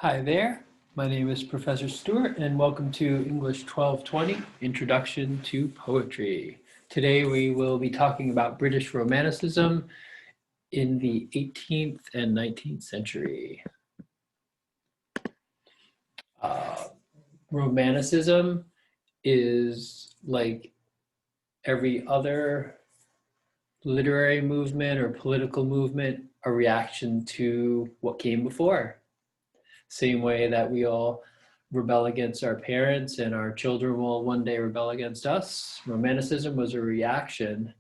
Hi there, my name is Professor Stewart and welcome to English 1220, Introduction to Poetry. Today we will be talking about British Romanticism in the 18th and 19th century. Romanticism is like every other literary movement or political movement, a reaction to what came before. Same way that we all rebel against our parents and our children will one day rebel against us. Romanticism was a reaction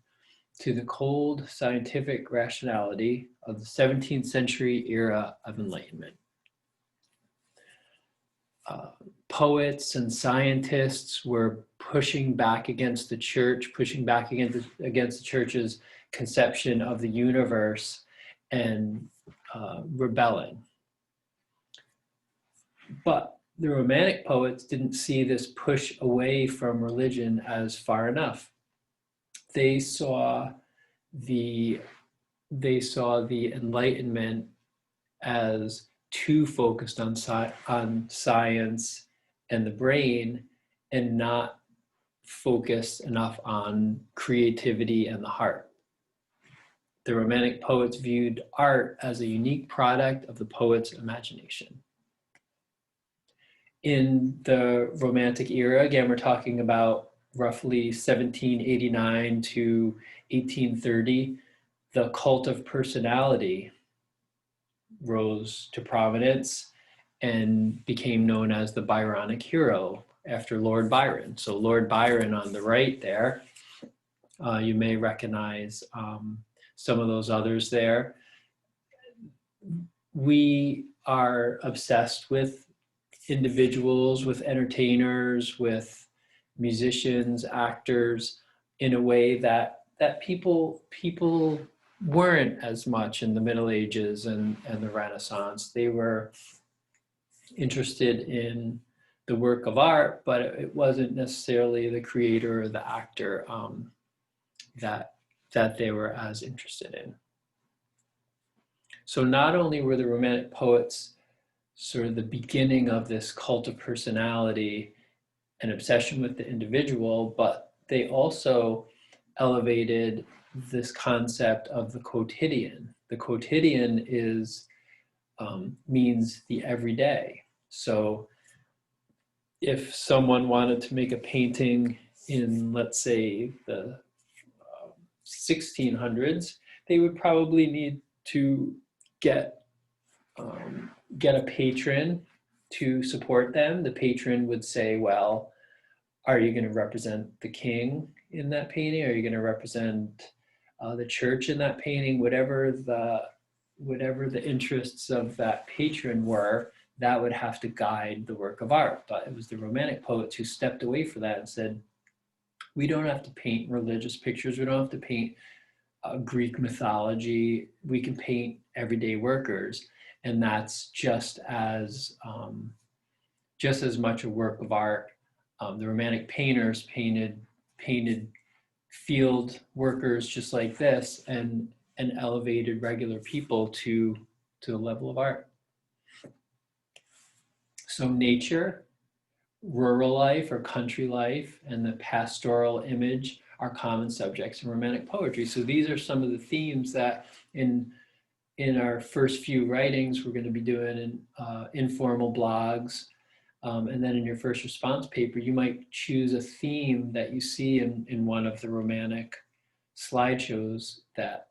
to the cold scientific rationality of the 17th century era of enlightenment. Poets and scientists were pushing back against the church, pushing back against the church's conception of the universe and rebelling. But the Romantic poets didn't see this push away from religion as far enough. They saw the Enlightenment as too focused on science and the brain and not focused enough on creativity and the heart. The Romantic poets viewed art as a unique product of the poet's imagination. In the Romantic era, again, we're talking about roughly 1789 to 1830, the cult of personality rose to prominence and became known as the Byronic hero after Lord Byron. So Lord Byron on the right there, you may recognize some of those others there. We are obsessed with individuals, with entertainers, with musicians, actors, in a way that people weren't as much in the Middle Ages and the Renaissance. They were interested in the work of art, but it wasn't necessarily the creator or the actor that they were as interested in. So not only were the Romantic poets sort of the beginning of this cult of personality and obsession with the individual, but they also elevated this concept of the quotidian. The quotidian means the everyday. So if someone wanted to make a painting in, let's say, the 1600s, they would probably need to get a patron to support them. The patron would say, well, are you going to represent the king in that painting? Are you going to represent the church in that painting? Whatever the interests of that patron were, that would have to guide the work of art. But it was the Romantic poets who stepped away from that and said, we don't have to paint religious pictures. We don't have to paint Greek mythology. We can paint everyday workers. And that's just as much a work of art. The Romantic painters painted field workers just like this and elevated regular people to the level of art. So nature, rural life or country life, and the pastoral image are common subjects in Romantic poetry. So these are some of the themes that in our first few writings we're going to be doing in informal blogs. And then in your first response paper, you might choose a theme that you see in one of the Romantic slideshows that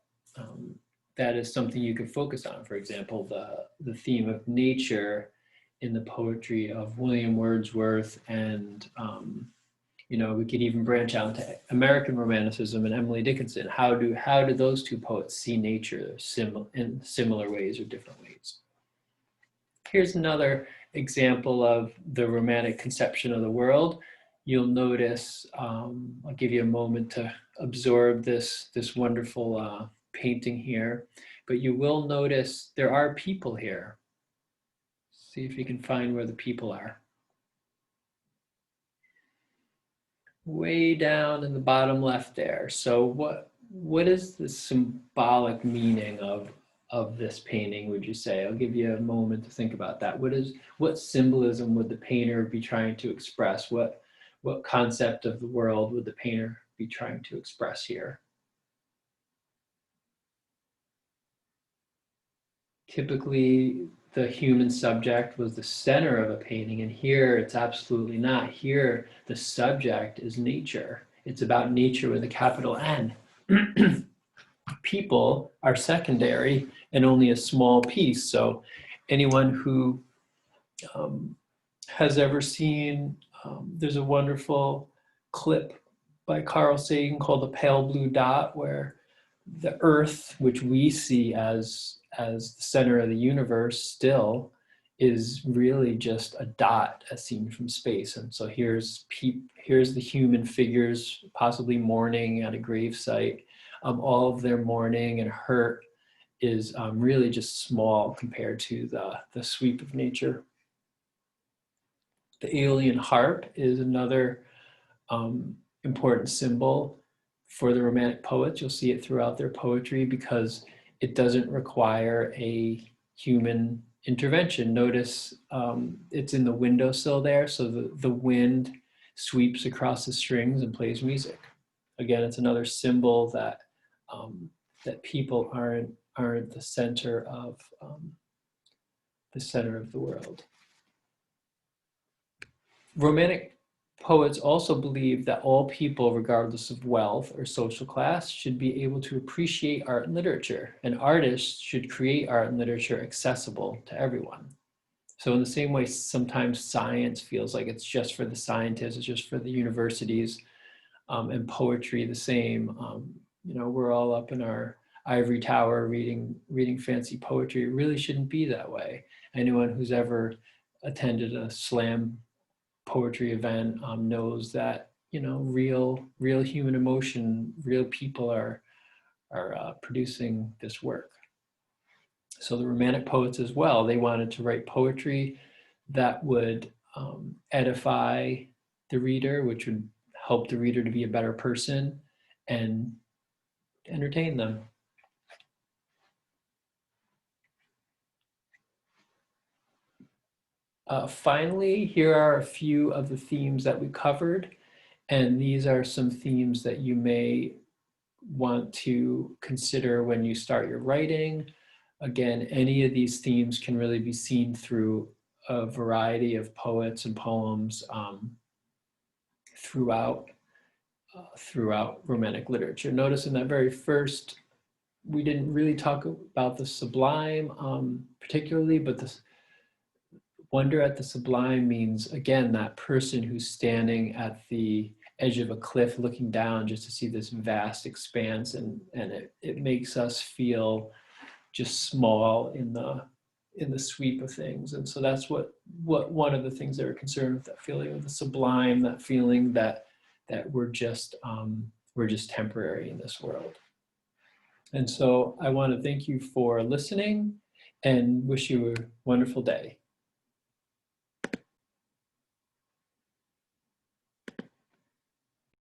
is something you could focus on. For example, the theme of nature in the poetry of William Wordsworth, and we could even branch out to American Romanticism and Emily Dickinson. How do those two poets see nature in similar ways or different ways? Here's another example of the Romantic conception of the world. You'll notice, I'll give you a moment to absorb this wonderful painting here, but you will notice there are people here. See if you can find where the people are. Way down in the bottom left there. So what is the symbolic meaning of of this painting would you say? I'll give you a moment to think about that. What symbolism would the painter be trying to express? What concept of the world would the painter be trying to express here? Typically, the human subject was the center of a painting, and here it's absolutely not. Here, the subject is nature. It's about nature with a capital N. People are secondary and only a small piece. So anyone who has ever seen, there's a wonderful clip by Carl Sagan called The Pale Blue Dot, where the Earth, which we see as the center of the universe still, is really just a dot as seen from space. And so here's the human figures possibly mourning at a gravesite. All of their mourning and hurt is really just small compared to the sweep of nature. The alien harp is another important symbol for the Romantic poets. You'll see it throughout their poetry because it doesn't require a human intervention. Notice it's in the windowsill there, so the wind sweeps across the strings and plays music. Again, it's another symbol that that people aren't the center of the world. Romantic poets also believe that all people, regardless of wealth or social class, should be able to appreciate art and literature, and artists should create art and literature accessible to everyone. So in the same way, sometimes science feels like it's just for the scientists, it's just for the universities, and poetry the same. We're all up in our ivory tower reading fancy poetry. It really shouldn't be that way. Anyone who's ever attended a slam poetry event knows that real human emotion, real people are producing this work. So the Romantic poets as well, they wanted to write poetry that would edify the reader, which would help the reader to be a better person and entertain them. Finally, here are a few of the themes that we covered, and these are some themes that you may want to consider when you start your writing. Again, any of these themes can really be seen through a variety of poets and poems throughout Romantic literature. Notice in that very first, we didn't really talk about the sublime particularly, but this wonder at the sublime means, again, that person who's standing at the edge of a cliff looking down just to see this vast expanse, and it makes us feel just small in the sweep of things. And so that's what one of the things they were concerned with, that feeling of the sublime, that feeling that we're just temporary in this world. And so I want to thank you for listening and wish you a wonderful day.